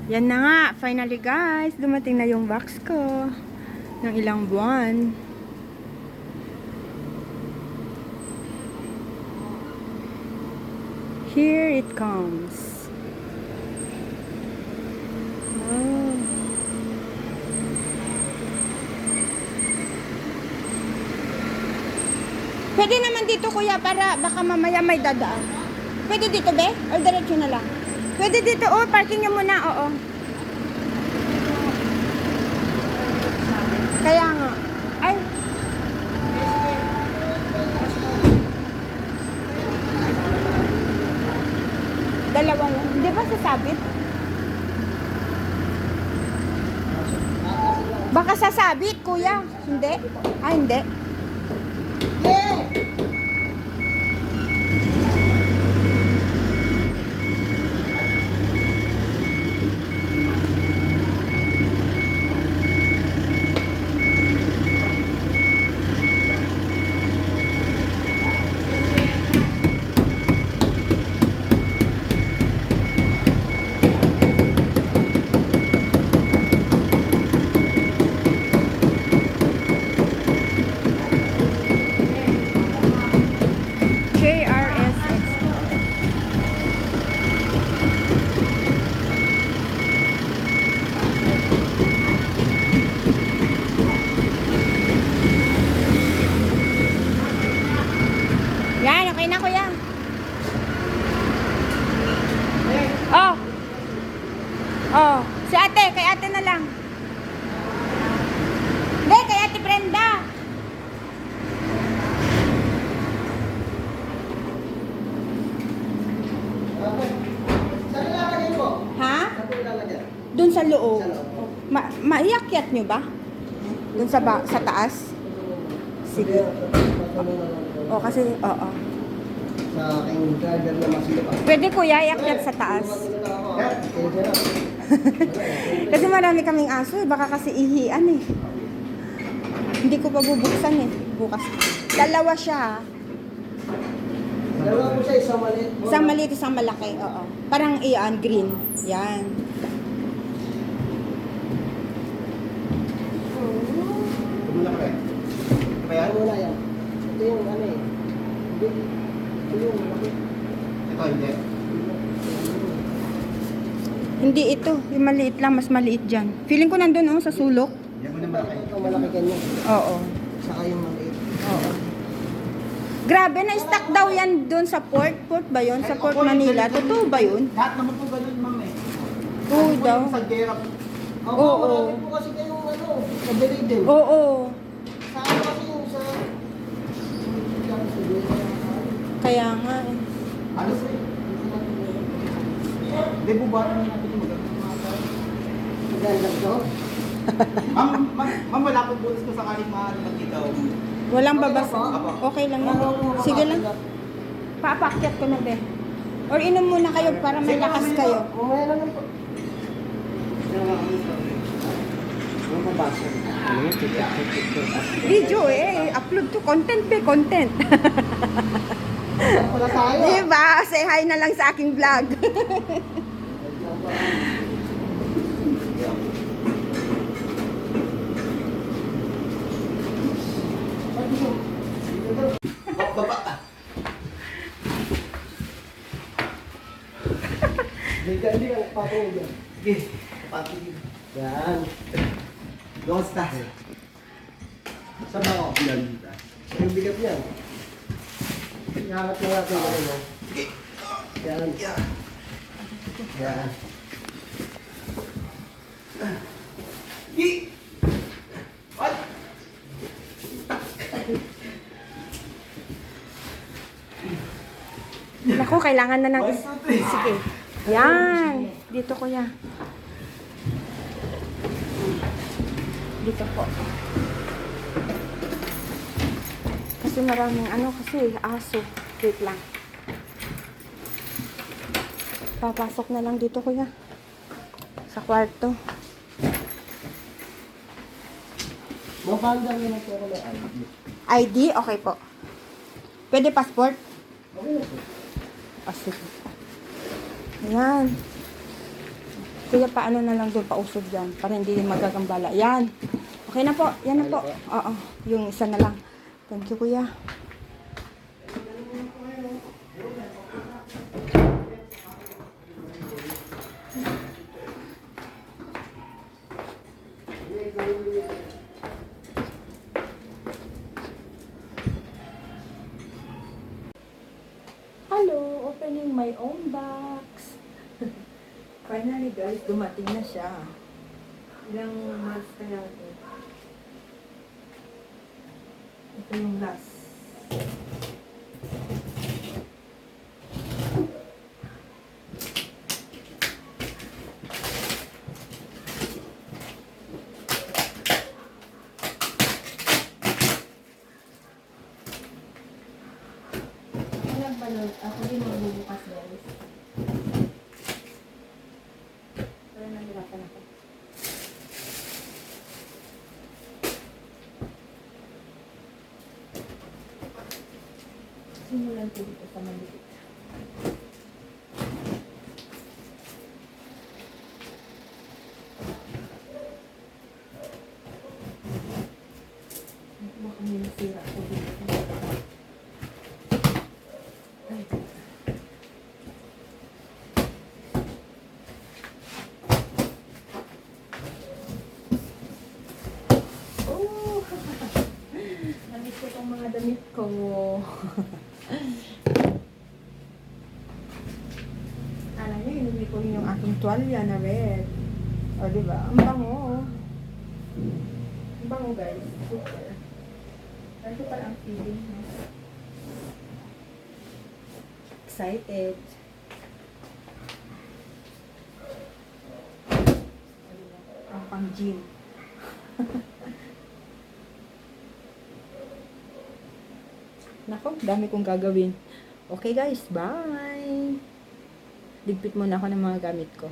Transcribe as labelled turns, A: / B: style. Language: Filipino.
A: Yan na nga, finally guys, dumating na yung box ko ng ilang buwan. Here it comes. Oh. Pwede naman dito kuya para baka mamaya may dadaan. Pwede dito be? O diretso na lang? Pwede dito, oh, parking nyo muna, oo. Kaya nga. Ay. Dalawa yan. Hindi ba sasabit? Baka sasabit, kuya. Hindi? Ah, hindi. JRS Expo. Yan, okay na kuya. Oh. Oh, si ate, kay ate na lang. Hindi, kay ate Brenda.
B: Saan ilalagay mo?
A: Ha?
B: Saan po ilalagay?
A: Doon sa loob.
B: Sa loob.
A: Maiakyat nyo ba? Doon sa taas? Sige. O kasi, oo.
B: Sa aking driver na masipa.
A: Pwede kuya, iakyat sa taas. Kasi marami kaming aso eh. Baka kasi ihian eh. Hindi ko pa bubuksan eh. Bukas. Dalawa siya.
B: Dalawa po siya, isang maliit.
A: Isang maliit, isang malaki. Oo. Parang iyan, green. Yan.
B: Muna ka rin. Kaya muna yan. Ito yung ano eh. Hindi. Ito yung malaki. Ito hindi.
A: Hindi ito. Yung maliit lang, mas maliit dyan. Feeling ko nandun oh, sa sulok.
B: Yan muna malaki. Ito malaki ganyan.
A: Oo.
B: Saka yung maliit.
A: Oo. Grabe, na-stack daw yan doon sa port. Port ba yun? Sa Port Manila. Totoo ba yun?
B: Lahat naman po ganun, ma'am eh.
A: Oo daw.
B: Sa Gerap.
A: Oo.
B: Marami po kasi kayong ano, kadali din.
A: Oo.
B: Sa ano kasi yung sa...
A: Kaya nga eh.
B: Ano po eh? Hindi po ba natin yung maganda to? Ma'am, wala po bonus ko sakaling maaari magkita.
A: Walang babas. Okay lang yan. Sige lang. Paapakyat ko na be. Or inom muna kayo para may lakas kayo.
B: Mamaya lang po.
A: Video eh. Upload to content be. Content.
B: Wala tayo.
A: Diba? Say hi na lang sa aking vlog.
B: Hindi ka patong dyan. Sige, patong dyan. Yan. Dosta. Saan ba ako? Yan. Yung bigat niyan. Ihangat na natin ano mo. Sige. Yan. Yan. Yan. What?
A: Naku, kailangan na ng... Sige. Yan. Dito kuya. Dito po. Kasi maraming ano kasi aso. Wait lang. Papasok na lang dito kuya. Sa kwarto.
B: Mukhang dami na pero may ID.
A: ID? Okay po. Pwede passport?
B: Okay na po.
A: Oh, sige. Ayan. Sige, paano na lang doon pausod dyan para hindi magagambala. Yan. Okay na po. Yan na po. Oo. Yung isa na lang. Thank you, kuya. Hello, opening my own box. Finally guys, dumating na siya. Ilang months kaya ito? Ito yung last. Alam ba nun, ako din magbubukas guys. Pero nahirapan ako. Simulan ko dito sa maliit. Baka may nasira ko dito. Ay. Oh! Namiss ko itong mga damit ko. Alam niyo, hinuli ko rin yung aking tuwalya na red. O, diba? Ang bango. Ang bango, guys. Super. Ito pala ang feeling. No? Excited. Ang pang-gym. Nako, dami kong gagawin. Okay guys, bye! Ligpit muna ako ng mga gamit ko.